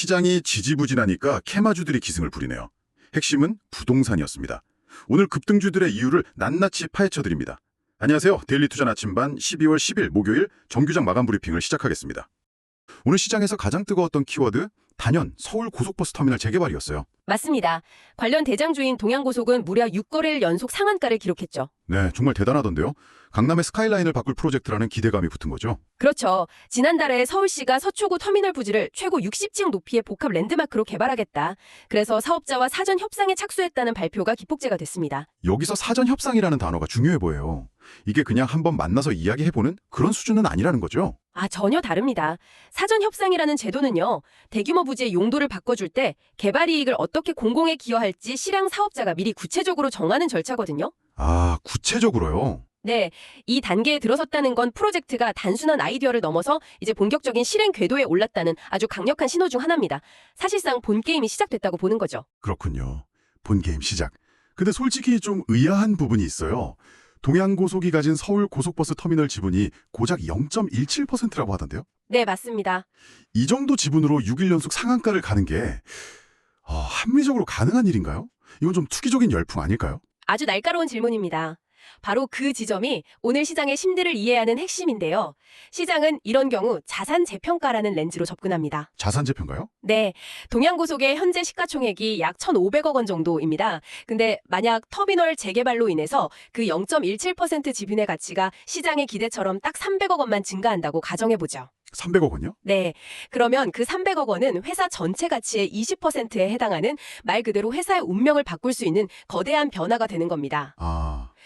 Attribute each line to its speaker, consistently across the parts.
Speaker 1: 시장이 지지부진하니까 캐마주들이 기승을 부리네요. 핵심은 부동산이었습니다. 오늘 급등주들의 이유를 낱낱이 파헤쳐드립니다. 안녕하세요. 데일리 투자 나침반 12월 10일 목요일 정규장 마감 브리핑을 시작하겠습니다. 오늘 시장에서 가장 뜨거웠던 키워드, 단연 서울 고속버스 터미널 재개발이었어요.
Speaker 2: 맞습니다. 관련 대장주인 동양고속은 무려 6거래일 연속 상한가를 기록했죠.
Speaker 1: 네, 정말 대단하던데요. 강남의 스카이라인을 바꿀 프로젝트라는 기대감이 붙은 거죠.
Speaker 2: 그렇죠. 지난달에 서울시가 서초구 터미널 부지를 최고 60층 높이의 복합 랜드마크로 개발하겠다. 그래서 사업자와 사전 협상에 착수했다는 발표가 기폭제가 됐습니다.
Speaker 1: 여기서 사전 협상이라는 단어가 중요해 보여요. 이게 그냥 한번 만나서 이야기해보는 그런 수준은 아니라는 거죠.
Speaker 2: 전혀 다릅니다. 사전 협상이라는 제도는요, 대규모 부지의 용도를 바꿔줄 때 개발 이익을 어떻게 공공에 기여할지 실행 사업자가 미리 구체적으로 정하는 절차거든요.
Speaker 1: 구체적으로요?
Speaker 2: 네, 이 단계에 들어섰다는 건 프로젝트가 단순한 아이디어를 넘어서 이제 본격적인 실행 궤도에 올랐다는 아주 강력한 신호 중 하나입니다. 사실상 본 게임이 시작됐다고 보는 거죠.
Speaker 1: 그렇군요. 본 게임 시작. 근데 솔직히 좀 의아한 부분이 있어요. 동양고속이 가진 서울 고속버스 터미널 지분이 고작 0.17%라고 하던데요?
Speaker 2: 네, 맞습니다.
Speaker 1: 이 정도 지분으로 6일 연속 상한가를 가는 게 합리적으로 가능한 일인가요? 이건 좀 투기적인 열풍 아닐까요?
Speaker 2: 아주 날카로운 질문입니다. 바로 그 지점이 오늘 시장의 심리를 이해하는 핵심인데요. 시장은 이런 경우 자산 재평가라는 렌즈로 접근합니다.
Speaker 1: 자산 재평가요?
Speaker 2: 네, 동양고속의 현재 시가총액이 약 1,500억 원 정도입니다. 근데 만약 터미널 재개발로 인해서 그 0.17% 지분의 가치가 시장의 기대처럼 딱 300억 원만 증가한다고 가정해보죠.
Speaker 1: 300억 원이요?
Speaker 2: 네, 그러면 그 300억 원은 회사 전체 가치의 20%에 해당하는 말 그대로 회사의 운명을 바꿀 수 있는 거대한 변화가 되는 겁니다.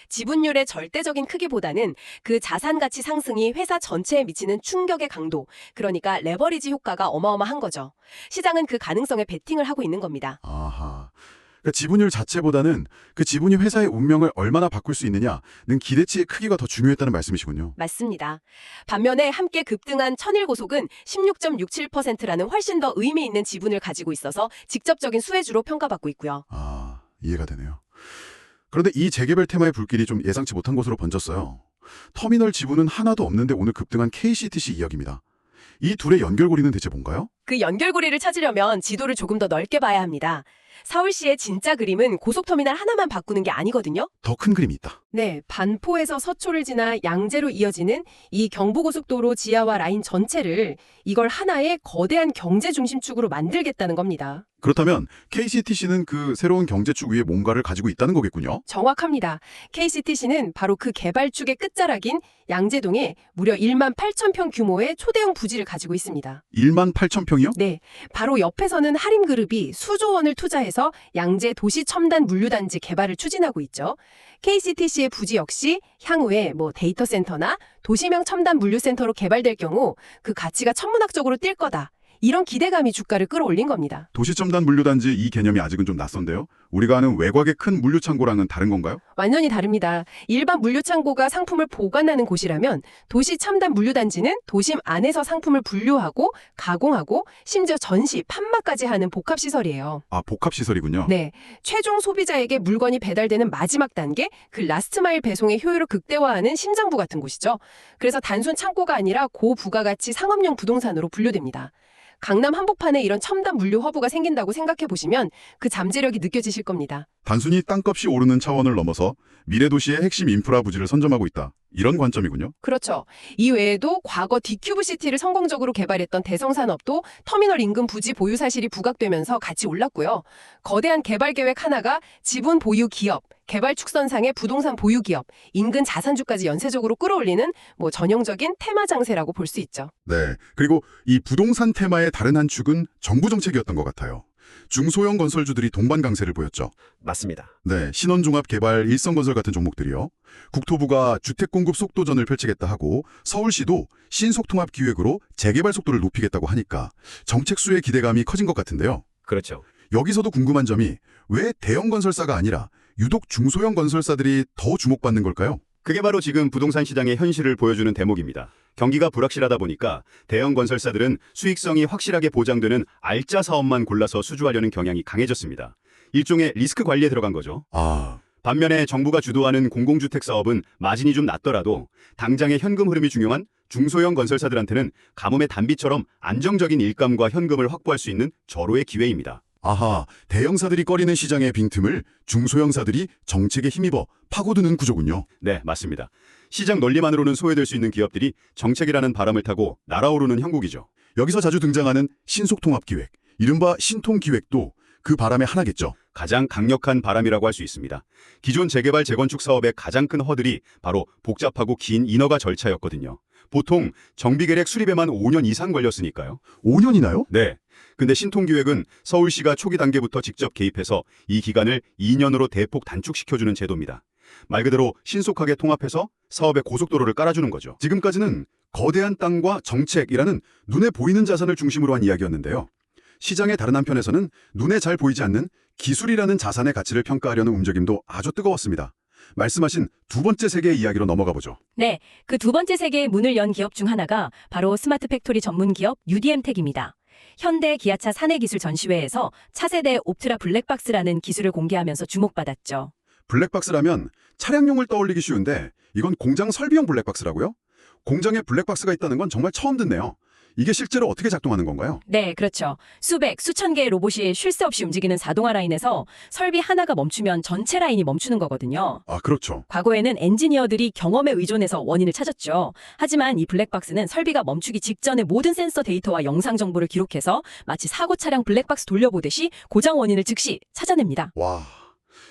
Speaker 2: 지분율의 절대적인 크기보다는 그 자산 가치 상승이 회사 전체에 미치는 충격의 강도, 그러니까 레버리지 효과가 어마어마한 거죠. 시장은 그 가능성에 베팅을 하고 있는 겁니다.
Speaker 1: 그러니까 지분율 자체보다는 그 지분이 회사의 운명을 얼마나 바꿀 수 있느냐는 기대치의 크기가 더 중요했다는 말씀이시군요.
Speaker 2: 맞습니다. 반면에 함께 급등한 천일고속은 16.67%라는 훨씬 더 의미 있는 지분을 가지고 있어서 직접적인 수혜주로 평가받고 있고요.
Speaker 1: 이해가 되네요. 그런데 이 재개발 테마의 불길이 좀 예상치 못한 곳으로 번졌어요. 터미널 지분은 하나도 없는데 오늘 급등한 KCTC 이야기입니다. 이 둘의 연결고리는 대체 뭔가요?
Speaker 2: 그 연결고리를 찾으려면 지도를 조금 더 넓게 봐야 합니다. 서울시의 진짜 그림은 고속터미널 하나만 바꾸는 게 아니거든요.
Speaker 1: 더 큰 그림이 있다.
Speaker 2: 네, 반포에서 서초를 지나 양재로 이어지는 이 경부고속도로 지하와 라인 전체를 이걸 하나의 거대한 경제 중심축으로 만들겠다는 겁니다.
Speaker 1: 그렇다면 KCTC는 그 새로운 경제축 위에 뭔가를 가지고 있다는 거겠군요.
Speaker 2: 정확합니다. KCTC는 바로 그 개발축의 끝자락인 양재동에 무려 1만 8천 평 규모의 초대형 부지를 가지고 있습니다.
Speaker 1: 1만 8천 평이요?
Speaker 2: 네, 바로 옆에서는 하림그룹이 수조 원을 투자해서 양재 도시첨단 물류단지 개발을 추진하고 있죠. KCTC의 부지 역시 향후에 데이터 센터나 도시명 첨단 물류센터로 개발될 경우 그 가치가 천문학적으로 뛸 거다. 이런 기대감이 주가를 끌어올린 겁니다.
Speaker 1: 도시첨단 물류단지 이 개념이 아직은 좀 낯선데요. 우리가 아는 외곽의 큰 물류창고랑은 다른 건가요?
Speaker 2: 완전히 다릅니다. 일반 물류창고가 상품을 보관하는 곳이라면 도시 첨단 물류단지는 도심 안에서 상품을 분류하고 가공하고 심지어 전시, 판매까지 하는 복합시설이에요.
Speaker 1: 복합시설이군요.
Speaker 2: 네, 최종 소비자에게 물건이 배달되는 마지막 단계, 그 라스트 마일 배송의 효율을 극대화하는 심장부 같은 곳이죠. 그래서 단순 창고가 아니라 고부가가치 상업용 부동산으로 분류됩니다. 강남 한복판에 이런 첨단 물류 허브가 생긴다고 생각해 보시면 그 잠재력이 느껴지실 겁니다.
Speaker 1: 단순히 땅값이 오르는 차원을 넘어서 미래 도시의 핵심 인프라 부지를 선점하고 있다. 이런 관점이군요.
Speaker 2: 그렇죠. 이 외에도 과거 디큐브시티를 성공적으로 개발했던 대성산업도 터미널 인근 부지 보유 사실이 부각되면서 같이 올랐고요. 거대한 개발 계획 하나가 지분 보유 기업, 개발 축선상의 부동산 보유 기업, 인근 자산주까지 연쇄적으로 끌어올리는 전형적인 테마 장세라고 볼 수 있죠.
Speaker 1: 네. 그리고 이 부동산 테마의 다른 한 축은 정부 정책이었던 것 같아요. 중소형 건설주들이 동반 강세를 보였죠.
Speaker 3: 맞습니다.
Speaker 1: 네, 신원종합개발, 일성건설 같은 종목들이요. 국토부가 주택공급 속도전을 펼치겠다 하고 서울시도 신속통합기획으로 재개발 속도를 높이겠다고 하니까 정책 수의 기대감이 커진 것 같은데요.
Speaker 3: 그렇죠.
Speaker 1: 여기서도 궁금한 점이 왜 대형 건설사가 아니라 유독 중소형 건설사들이 더 주목받는 걸까요?
Speaker 3: 그게 바로 지금 부동산 시장의 현실을 보여주는 대목입니다. 경기가 불확실하다 보니까 대형 건설사들은 수익성이 확실하게 보장되는 알짜 사업만 골라서 수주하려는 경향이 강해졌습니다. 일종의 리스크 관리에 들어간 거죠. 반면에 정부가 주도하는 공공주택 사업은 마진이 좀 낮더라도 당장의 현금 흐름이 중요한 중소형 건설사들한테는 가뭄의 단비처럼 안정적인 일감과 현금을 확보할 수 있는 절호의 기회입니다.
Speaker 1: 아하, 대형사들이 꺼리는 시장의 빈틈을 중소형사들이 정책에 힘입어 파고드는 구조군요.
Speaker 3: 네, 맞습니다. 시장 논리만으로는 소외될 수 있는 기업들이 정책이라는 바람을 타고 날아오르는 형국이죠.
Speaker 1: 여기서 자주 등장하는 신속통합기획, 이른바 신통기획도 그 바람의 하나겠죠.
Speaker 3: 가장 강력한 바람이라고 할 수 있습니다. 기존 재개발 재건축 사업의 가장 큰 허들이 바로 복잡하고 긴 인허가 절차였거든요. 보통 정비 계획 수립에만 5년 이상 걸렸으니까요.
Speaker 1: 5년이나요?
Speaker 3: 네. 근데 신통기획은 서울시가 초기 단계부터 직접 개입해서 이 기간을 2년으로 대폭 단축시켜주는 제도입니다. 말 그대로 신속하게 통합해서 사업의 고속도로를 깔아주는 거죠.
Speaker 1: 지금까지는 거대한 땅과 정책이라는 눈에 보이는 자산을 중심으로 한 이야기였는데요. 시장의 다른 한편에서는 눈에 잘 보이지 않는 기술이라는 자산의 가치를 평가하려는 움직임도 아주 뜨거웠습니다. 말씀하신 두 번째 세계의 이야기로 넘어가 보죠.
Speaker 2: 네, 그 두 번째 세계의 문을 연 기업 중 하나가 바로 스마트 팩토리 전문 기업 UDM텍입니다. 현대 기아차 사내기술 전시회에서 차세대 옵트라 블랙박스라는 기술을 공개하면서 주목받았죠.
Speaker 1: 블랙박스라면 차량용을 떠올리기 쉬운데 이건 공장 설비용 블랙박스라고요? 공장에 블랙박스가 있다는 건 정말 처음 듣네요. 이게 실제로 어떻게 작동하는 건가요?
Speaker 2: 네, 그렇죠. 수백, 수천 개의 로봇이 쉴 새 없이 움직이는 자동화 라인에서 설비 하나가 멈추면 전체 라인이 멈추는 거거든요.
Speaker 1: 아, 그렇죠.
Speaker 2: 과거에는 엔지니어들이 경험에 의존해서 원인을 찾았죠. 하지만 이 블랙박스는 설비가 멈추기 직전에 모든 센서 데이터와 영상 정보를 기록해서 마치 사고 차량 블랙박스 돌려보듯이 고장 원인을 즉시 찾아냅니다.
Speaker 1: 와,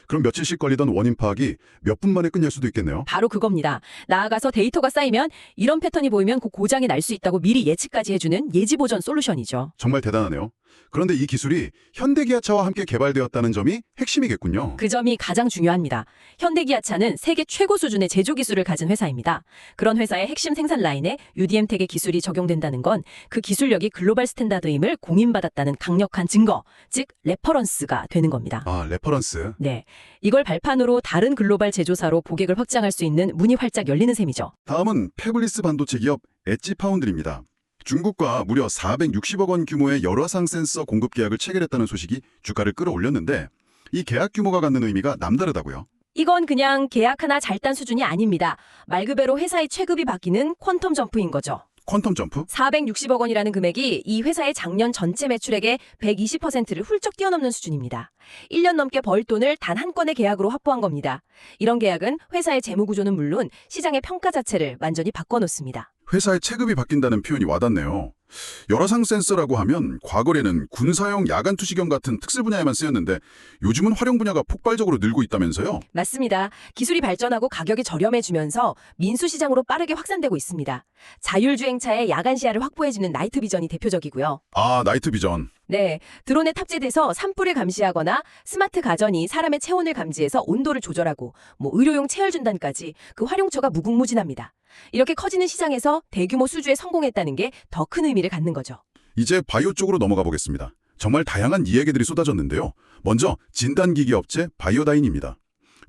Speaker 1: 그럼 며칠씩 걸리던 원인 파악이 몇 분 만에 끝날 수도 있겠네요.
Speaker 2: 바로 그겁니다. 나아가서 데이터가 쌓이면 이런 패턴이 보이면 그 고장이 날 수 있다고 미리 예측까지 해주는 예지보전 솔루션이죠.
Speaker 1: 정말 대단하네요. 그런데 이 기술이 현대기아차와 함께 개발되었다는 점이 핵심이겠군요.
Speaker 2: 그 점이 가장 중요합니다. 현대기아차는 세계 최고 수준의 제조 기술을 가진 회사입니다. 그런 회사의 핵심 생산 라인에 UDM텍의 기술이 적용된다는 건 그 기술력이 글로벌 스탠다드임을 공인받았다는 강력한 증거, 즉 레퍼런스가 되는 겁니다.
Speaker 1: 아, 레퍼런스.
Speaker 2: 네, 이걸 발판으로 다른 글로벌 제조사로 고객을 확장할 수 있는 문이 활짝 열리는 셈이죠.
Speaker 1: 다음은 패블리스 반도체 기업 엣지파운드리입니다. 중국과 무려 460억 원 규모의 열화상 센서 공급 계약을 체결했다는 소식이 주가를 끌어올렸는데 이 계약 규모가 갖는 의미가 남다르다고요.
Speaker 2: 이건 그냥 계약 하나 잘 딴 수준이 아닙니다. 말 그대로 회사의 체급이 바뀌는 퀀텀 점프인 거죠.
Speaker 1: 퀀텀 점프?
Speaker 2: 460억 원이라는 금액이 이 회사의 작년 전체 매출액의 120%를 훌쩍 뛰어넘는 수준입니다. 1년 넘게 벌 돈을 단 한 건의 계약으로 확보한 겁니다. 이런 계약은 회사의 재무 구조는 물론 시장의 평가 자체를 완전히 바꿔놓습니다.
Speaker 1: 회사의 체급이 바뀐다는 표현이 와닿네요. 열화상 센서라고 하면 과거에는 군사용 야간 투시경 같은 특수 분야에만 쓰였는데 요즘은 활용 분야가 폭발적으로 늘고 있다면서요?
Speaker 2: 맞습니다. 기술이 발전하고 가격이 저렴해지면서 민수 시장으로 빠르게 확산되고 있습니다. 자율주행차의 야간 시야를 확보해주는 나이트 비전이 대표적이고요.
Speaker 1: 아, 나이트 비전.
Speaker 2: 네, 드론에 탑재돼서 산불을 감시하거나 스마트 가전이 사람의 체온을 감지해서 온도를 조절하고 의료용 체열 진단까지 그 활용처가 무궁무진합니다. 이렇게 커지는 시장에서 대규모 수주에 성공했다는 게 더 큰 의미를 갖는 거죠.
Speaker 1: 이제 바이오 쪽으로 넘어가 보겠습니다. 정말 다양한 이야기들이 쏟아졌는데요. 먼저 진단기기 업체 바이오다인입니다.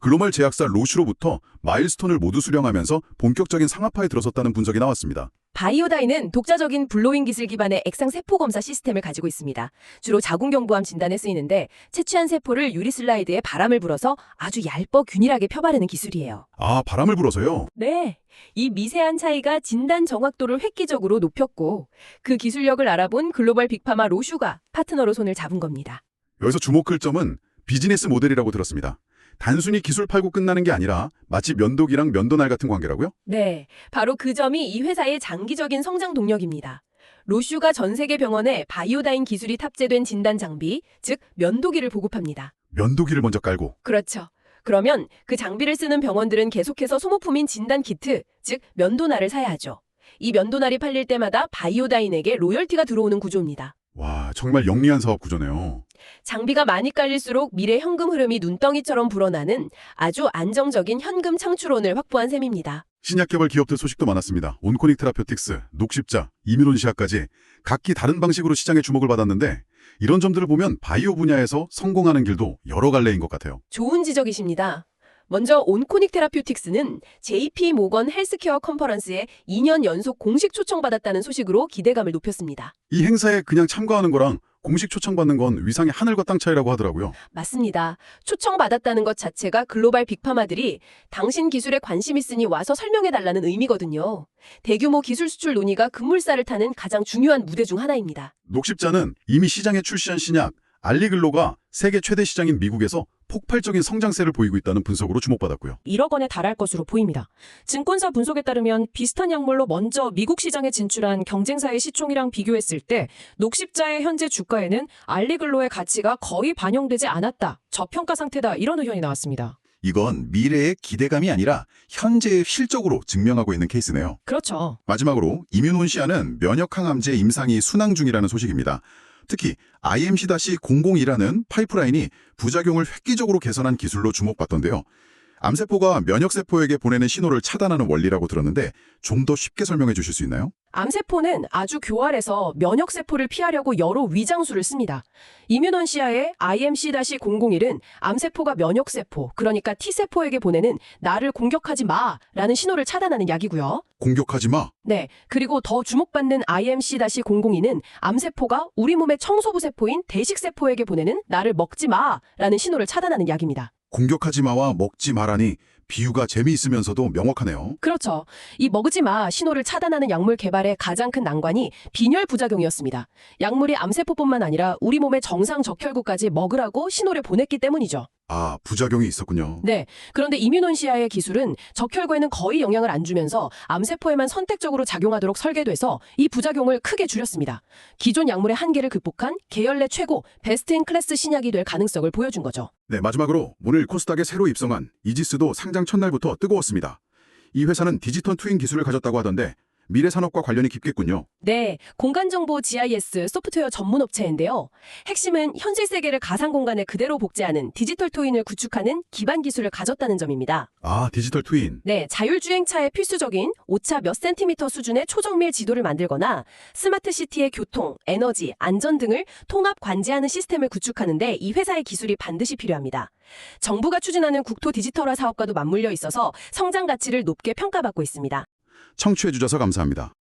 Speaker 1: 글로벌 제약사 로슈로부터 마일스톤을 모두 수령하면서 본격적인 상업화에 들어섰다는 분석이 나왔습니다.
Speaker 2: 바이오다인은 독자적인 블로잉 기술 기반의 액상 세포 검사 시스템을 가지고 있습니다. 주로 자궁경부암 진단에 쓰이는데 채취한 세포를 유리 슬라이드에 바람을 불어서 아주 얇고 균일하게 펴바르는 기술이에요.
Speaker 1: 아, 바람을 불어서요?
Speaker 2: 네, 이 미세한 차이가 진단 정확도를 획기적으로 높였고 그 기술력을 알아본 글로벌 빅파마 로슈가 파트너로 손을 잡은 겁니다.
Speaker 1: 여기서 주목할 점은 비즈니스 모델이라고 들었습니다. 단순히 기술 팔고 끝나는 게 아니라 마치 면도기랑 면도날 같은 관계라고요?
Speaker 2: 네, 바로 그 점이 이 회사의 장기적인 성장 동력입니다. 로슈가 전 세계 병원에 바이오다인 기술이 탑재된 진단 장비, 즉 면도기를 보급합니다.
Speaker 1: 면도기를 먼저 깔고.
Speaker 2: 그렇죠. 그러면 그 장비를 쓰는 병원들은 계속해서 소모품인 진단 키트, 즉 면도날을 사야 하죠. 이 면도날이 팔릴 때마다 바이오다인에게 로열티가 들어오는 구조입니다.
Speaker 1: 와, 정말 영리한 사업 구조네요.
Speaker 2: 장비가 많이 깔릴수록 미래 현금 흐름이 눈덩이처럼 불어나는 아주 안정적인 현금 창출원을 확보한 셈입니다.
Speaker 1: 신약 개발 기업들 소식도 많았습니다. 온코닉 테라퓨틱스, 녹십자, 이뮤론시아까지 각기 다른 방식으로 시장의 주목을 받았는데 이런 점들을 보면 바이오 분야에서 성공하는 길도 여러 갈래인 것 같아요.
Speaker 2: 좋은 지적이십니다. 먼저 온코닉 테라퓨틱스는 JP 모건 헬스케어 컨퍼런스에 2년 연속 공식 초청받았다는 소식으로 기대감을 높였습니다.
Speaker 1: 이 행사에 그냥 참가하는 거랑 공식 초청받는 건 위상의 하늘과 땅 차이라고 하더라고요.
Speaker 2: 맞습니다. 초청받았다는 것 자체가 글로벌 빅파마들이 당신 기술에 관심 있으니 와서 설명해달라는 의미거든요. 대규모 기술 수출 논의가 급물살을 타는 가장 중요한 무대 중 하나입니다.
Speaker 1: 녹십자는 이미 시장에 출시한 신약 알리글로가 세계 최대 시장인 미국에서 폭발적인 성장세를 보이고 있다는 분석으로 주목받았고요.
Speaker 4: 1억 원에 달할 것으로 보입니다. 증권사 분석에 따르면 비슷한 약물로 먼저 미국 시장에 진출한 경쟁사의 시총이랑 비교했을 때 녹십자의 현재 주가에는 알리글로의 가치가 거의 반영되지 않았다. 저평가 상태다. 이런 의견이 나왔습니다.
Speaker 1: 이건 미래의 기대감이 아니라 현재의 실적으로 증명하고 있는 케이스네요.
Speaker 4: 그렇죠.
Speaker 1: 마지막으로 이뮤논시아는 면역항암제 임상이 순항 중이라는 소식입니다. 특히 IMC-002라는 파이프라인이 부작용을 획기적으로 개선한 기술로 주목받던데요. 암세포가 면역세포에게 보내는 신호를 차단하는 원리라고 들었는데 좀 더 쉽게 설명해 주실 수 있나요?
Speaker 2: 암세포는 아주 교활해서 면역세포를 피하려고 여러 위장수를 씁니다. 이뮤논시아의 IMC-001은 암세포가 면역세포, 그러니까 T세포에게 보내는 나를 공격하지 마라는 신호를 차단하는 약이고요.
Speaker 1: 공격하지 마.
Speaker 2: 네, 그리고 더 주목받는 IMC-002는 암세포가 우리 몸의 청소부 세포인 대식세포에게 보내는 나를 먹지 마라는 신호를 차단하는 약입니다.
Speaker 1: 공격하지 마와 먹지 마라니 비유가 재미있으면서도 명확하네요.
Speaker 2: 그렇죠. 이 먹지 마 신호를 차단하는 약물 개발의 가장 큰 난관이 빈혈 부작용이었습니다. 약물이 암세포뿐만 아니라 우리 몸의 정상 적혈구까지 먹으라고 신호를 보냈기 때문이죠.
Speaker 1: 아, 부작용이 있었군요.
Speaker 2: 네. 그런데 이뮤논시아의 기술은 적혈구에는 거의 영향을 안 주면서 암세포에만 선택적으로 작용하도록 설계돼서 이 부작용을 크게 줄였습니다. 기존 약물의 한계를 극복한 계열 내 최고 베스트 인 클래스 신약이 될 가능성을 보여준 거죠.
Speaker 1: 네, 마지막으로 오늘 코스닥에 새로 입성한 이지스도 상장 첫날부터 뜨거웠습니다. 이 회사는 디지털 트윈 기술을 가졌다고 하던데 미래 산업과 관련이 깊겠군요.
Speaker 2: 네, 공간정보 GIS 소프트웨어 전문 업체인데요. 핵심은 현실 세계를 가상 공간에 그대로 복제하는 디지털 트윈을 구축하는 기반 기술을 가졌다는 점입니다.
Speaker 1: 아, 디지털 트윈.
Speaker 2: 네, 자율주행차에 필수적인 오차 몇 센티미터 수준의 초정밀 지도를 만들거나 스마트 시티의 교통, 에너지, 안전 등을 통합 관제하는 시스템을 구축하는데 이 회사의 기술이 반드시 필요합니다. 정부가 추진하는 국토 디지털화 사업과도 맞물려 있어서 성장 가치를 높게 평가받고 있습니다.
Speaker 1: 청취해 주셔서 감사합니다.